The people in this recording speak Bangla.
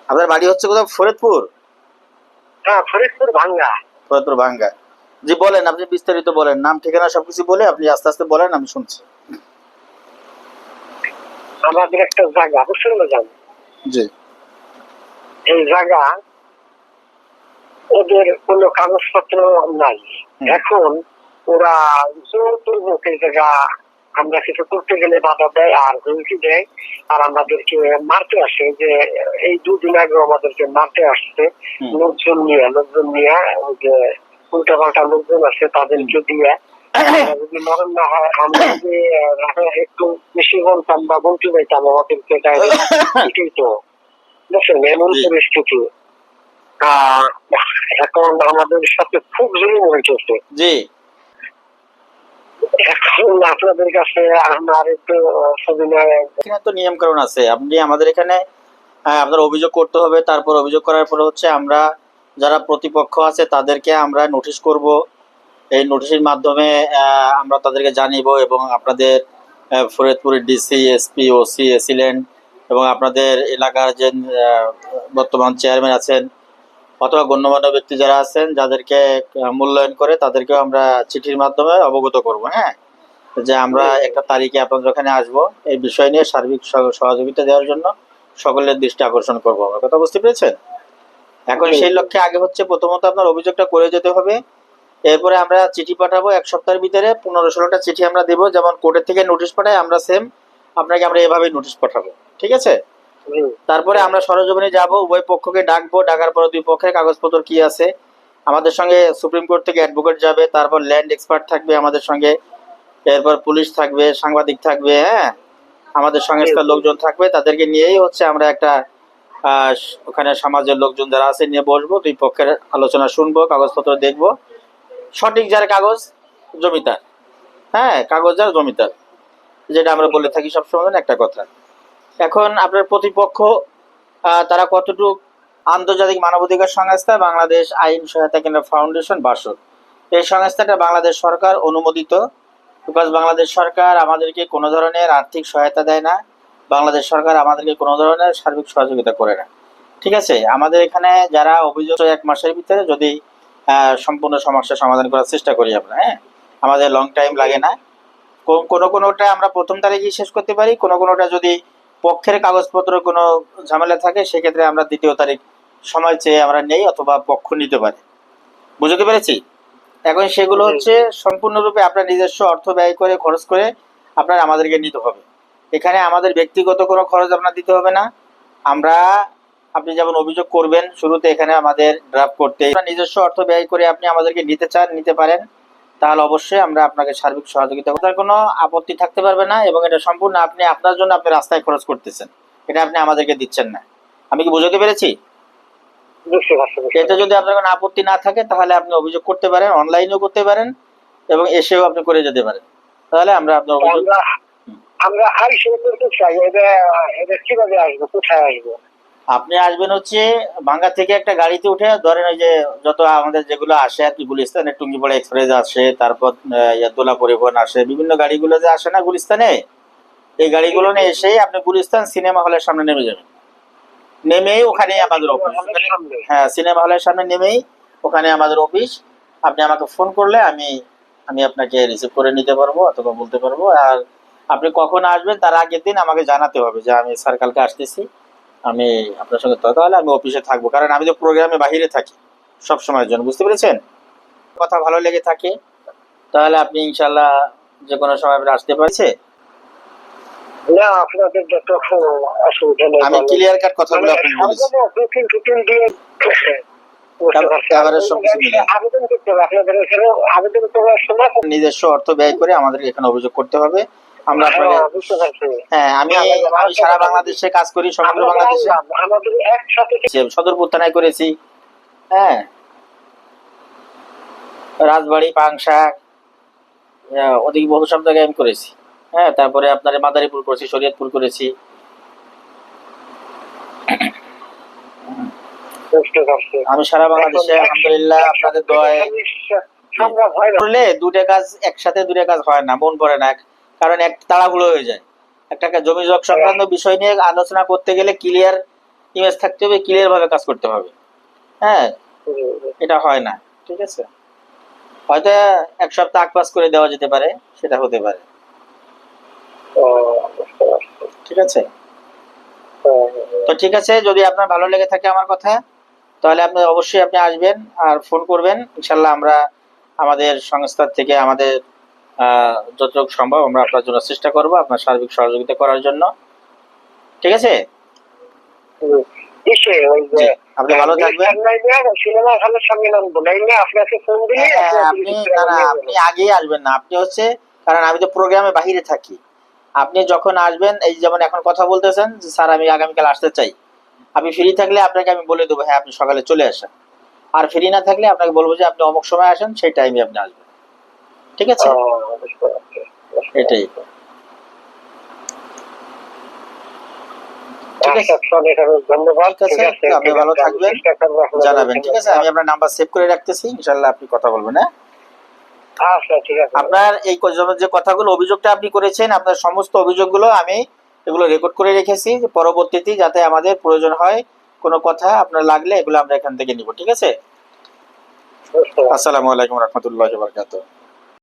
আপনার বাড়ি হচ্ছে কোথাও ফরিদপুর? হ্যাঁ, ফরিদপুর ভাঙ্গা। ফরিদপুর ভাঙ্গা। জি বলেন, আপনি বিস্তারিত বলেন, নাম ঠিকানা সবকিছু বলে আপনি আস্তে আস্তে বলেন, আমি শুনছি। আমাদের একটা জায়গা বুঝছেন না, জি এই জায়গা ওদের কোনো কাগজপত্র নাই। এখন ওরা জোরপূর্বক এই জায়গা আমরা কিছু করতে গেলে বাধা দেয় আর হুমকি দেয়, আর আমাদেরকে মারতে আসে। যে এই দুদিন আগে আমাদেরকে মারতে আসছে লোকজন নিয়ে ওই যে উল্টা পাল্টা লোকজন আছে তাদেরকে দিয়ে যদি মরণ না হয়, আমরা যদি একটু বেশি বলতাম বা বলতে পাইতাম আমাদেরকে ডাইরেক্ট তো বুঝছেন এমন পরিস্থিতি। এখন আমাদের সাথে খুব জরুরি হয়েছে। জি এখন আপনাদের কাছে আমার একটু এখানে তো নিয়ম কানুন আছে। আপনি আমাদের এখানে আপনার অভিযোগ করতে হবে, তারপর অভিযোগ করার পরে হচ্ছে আমরা যারা প্রতিপক্ষ আছে তাদেরকে আমরা নোটিশ করব। এই নোটিশের মাধ্যমে আমরা তাদেরকে জানিব এবং আপনাদের ফরিদপুরের ডিসি, এসপি, ওসি, এসিলেন্ট এবং আপনাদের এলাকার যে বর্তমান চেয়ারম্যান আছেন অথবা গণ্যমান্য ব্যক্তি যারা আছেন যাদেরকে মূল্যায়ন করে তাদেরকেও আমরা চিঠির মাধ্যমে অবগত করব। হ্যাঁ, যে আমরা একটা তারিখে আপনাদের ওখানে আসবো, এই বিষয় নিয়ে সার্বিক সহযোগিতা দেওয়ার জন্য সকলের দৃষ্টি আকর্ষণ করবো। আমার কথা বুঝতে পেরেছেন? এখন সেই লক্ষ্যে আগে হচ্ছে প্রথমত আপনার অভিযোগটা করে যেতে হবে, এরপরে আমরা চিঠি পাঠাবো। 1 সপ্তাহের ভিতরে 15-16টা চিঠি আমরা দেবো, যেমন কোর্টের থেকে নোটিশ পাঠাই আমরা সেম আপনাকে আমরা এভাবেই নোটিশ পাঠাবো। ঠিক আছে? তারপরে আমরা সরজমিনে যাব, উভয় পক্ষকে ডাকবো, ডাকার পরে দুই পক্ষের কাগজপত্র কি আছে, আমাদের সঙ্গে সুপ্রিম কোর্ট থেকে অ্যাডভোকেট যাবে, তারপর ল্যান্ড এক্সপার্ট থাকবে আমাদের সঙ্গে, এরপর পুলিশ থাকবে, সাংবাদিক থাকবে, হ্যাঁ আমাদের সংস্থার লোকজন থাকবে, তাদেরকে নিয়েই হচ্ছে আমরা একটা ওখানে সমাজের লোকজন যারা আছে নিয়ে বসবো, দুই পক্ষের আলোচনা শুনবো, কাগজপত্র দেখবো। সঠিক যার কাগজ জমিদার, হ্যাঁ কাগজ যার জমিদার, যেটা আমরা বলে থাকি সবসময় একটা কথা। এখন আপনার প্রতিপক্ষ তারা কতটুকু আন্তর্জাতিক মানবাধিকার সংস্থা বাংলাদেশ আইন সহায়তা কেন্দ্র ফাউন্ডেশন বাসদ, এই সংস্থাটা বাংলাদেশ সরকার অনুমোদিত। বিকজ বাংলাদেশ সরকার আমাদেরকে কোনো ধরনের আর্থিক সহায়তা দেয় না, বাংলাদেশ সরকার আমাদেরকে কোনো ধরনের সার্বিক সহযোগিতা করে না। ঠিক আছে? আমাদের এখানে যারা অভিযোগ 1 মাসের ভিতরে যদি সম্পূর্ণ সমস্যার সমাধান করার চেষ্টা করি আমরা, হ্যাঁ আমাদের লং টাইম লাগে না। কোনোটা আমরা প্রথম তারিখেই শেষ করতে পারি, কোনোটা যদি পক্ষের কাগজপত্র কোনো ঝামেলা থাকে সেক্ষেত্রে আমরা 2য় তারিখ সময় চেয়ে আমরা নেই অথবা পক্ষ নিতে পারি। বুঝতে পেরেছি? এখন সেগুলো হচ্ছে সম্পূর্ণরূপে আপনার নিজস্ব অর্থ ব্যয় করে খরচ করে আপনার আমাদেরকে নিতে হবে। এখানে আমাদের ব্যক্তিগত কোনো খরচ আপনার দিতে হবে না। আপনি যেমন অভিযোগ করবেন শুরুতে এখানে আমাদের ড্রাফট করতে নিজস্ব অর্থ ব্যয় করে আপনি আমাদেরকে নিতে পারেন, তাহলে অবশ্যই আমরা আপনাকে সার্বিক সহযোগিতা করতে, কোনো আপত্তি থাকতে পারবে না। এবং এটা সম্পূর্ণ আপনি আপনার জন্য আপনি রাস্তায় খরচ করতেছেন, এটা আপনি আমাদেরকে দিচ্ছেন না। আমি কি বুঝতে পেরেছি? এতে যদি আপনার কোনো আপত্তি না থাকে তাহলে আপনি অভিযোগ করতে পারেন, অনলাইনেও করতে পারেন এবং এসেও আপনি করে যেতে পারেন। তাহলে আমরা আপনার অভিযোগ কিভাবে আসবো, কোথায় আসবো? আপনি আসবেন হচ্ছে ভাঙ্গা থেকে একটা গাড়িতে উঠে, ধরেন ওই যে যত আমাদের যেগুলো আসে আর কি, গুলিস্তানের টুঙ্গিপাড়া এক্সপ্রেস আসে, তারপর দোলা পরিবহন আসে, বিভিন্ন গাড়িগুলো যে আসে না গুলিস্তানে, এই গাড়িগুলো নিয়ে এসেই আপনি গুলিস্তান সিনেমা হলের সামনে নেমে যাবেন। নেমেই ওখানে আমাদের অফিস, হ্যাঁ সিনেমা হলের সামনে নেমেই ওখানে আমাদের অফিস। আপনি আমাকে ফোন করলে আমি আপনাকে রিসিভ করে নিতে পারবো অথবা বলতে পারবো। আর আপনি কখন আসবেন তার আগের দিন আমাকে জানাতে হবে যে আমি স্যার কালকে আসতেছি, আমি আপনার সঙ্গে, তাহলে আমি অফিসে থাকবো, কারণ আমি তো প্রোগ্রামে বাহিরে থাকি সব সময়ের জন্য। বুঝতে পেরেছেন? কথা ভালো লেগে থাকে তাহলে আপনি ইনশাল্লাহ যে কোনো সময় আসতে পারছে। না, আপনাদের যত অসুবিধা নেই, আমি ক্লিয়ার কাট কথাগুলো আপনি বলেছি, নিজস্ব অর্থ ব্যয় করে আমাদের এখানে অভিযোগ করতে হবে। আমরা হ্যাঁ আমি সারা বাংলাদেশে কাজ করি, সমগ্র বাংলাদেশে সদরপুর থানায় করেছি, হ্যাঁ রাজবাড়ি, পাংশা, ওদিকে বহু সব জায়গায় আমি করেছি। হ্যাঁ তারপরে আপনার মাদারীপুর করেছি, শরীয়তপুর করেছি। আমি সারা বাংলাদেশে আলহামদুলিল্লাহ আপনাদের দোয়ায় করলে দুটা কাজ হয় না, মন পড়ে না, কারণ এক তাড়াহুড়ো হয়ে যায়। একটা জমি জগ সংক্রান্ত বিষয় নিয়ে আলোচনা করতে গেলে ক্লিয়ার ইমেজ থাকতে হবে, ক্লিয়ার ভাবে কাজ করতে হবে। হ্যাঁ, জি, জি। এটা হয় না। ঠিক আছে, হয়তো এক সপ্তাহ আগ পাস করে দেওয়া যেতে পারে, সেটা হতে পারে। ও, বুঝতে পারছি। ঠিক আছে, হ্যাঁ, তো ঠিক আছে, যদি আপনার ভালো লেগে থাকে আমার কথা, তাহলে আপনি অবশ্যই আপনি আসবেন আর ফোন করবেন। ইনশাল্লাহ আমরা আমাদের সংস্থার থেকে আমাদের যতটুকু সম্ভব আমরা আপনার জন্য চেষ্টা করব, আপনার সার্বিক সহযোগিতা করার জন্য। ঠিক আছে, জি। কিসে ওই যে জি, আপনি ভালো থাকবেন। সিনেমা হলের সামনে নামবো না, এমনি আপনাকে ফোন দিলে হ্যাঁ, হ্যাঁ, আপনি আপনি 30 না টাকা না নিয়ে আপনি যাবেন। আগেই আসবেন না, আপনি হচ্ছে, কারণ আমি তো প্রোগ্রামে বাহিরে থাকি। আপনি যখন আসবেন, এই যেমন এখন কথা বলতেছেন যে স্যার আমি আগামীকাল আসতে চাই, আপনি ফ্রি থাকলে আপনাকে আমি বলে দেবো হ্যাঁ আপনি সকালে চলে আসেন। আর ফ্রি না থাকলে আপনাকে বলবো যে আপনি অমুক সময় আসেন, সেই টাইমে আপনি আসবেন। ঠিক আছে, ও, বুঝতে পারছি, বুঝতে এটাই। পারছি। ঠিক আছে, আচ্ছা, অনেক অনেক ধন্যবাদ। ঠিক আছে, তো আপনি ভালো আমি থাকবেন, চেষ্টা করবো আপনাদের জানাবেন। ঠিক আছে, আমি এখানে। আপনার নাম্বার সেভ করে রাখতেছি, ইনশাল্লাহ আপনি কথা বলবেন। হ্যাঁ, আচ্ছা, ঠিক আছে। আপনার এই যে কথাগুলো অভিযোগটা আপনি করেছেন, আপনার সমস্ত অভিযোগগুলো আমি এগুলো রেকর্ড করে রেখেছি, যে পরবর্তীতে যাতে আমাদের প্রয়োজন হয় কোনো কথা আপনার লাগলে এগুলো আমরা এখান থেকে নিব। ঠিক আছে, বুঝতে পারছি। আসসালামু আলাইকুম রহমতুল্লাহ বারকাতুহ।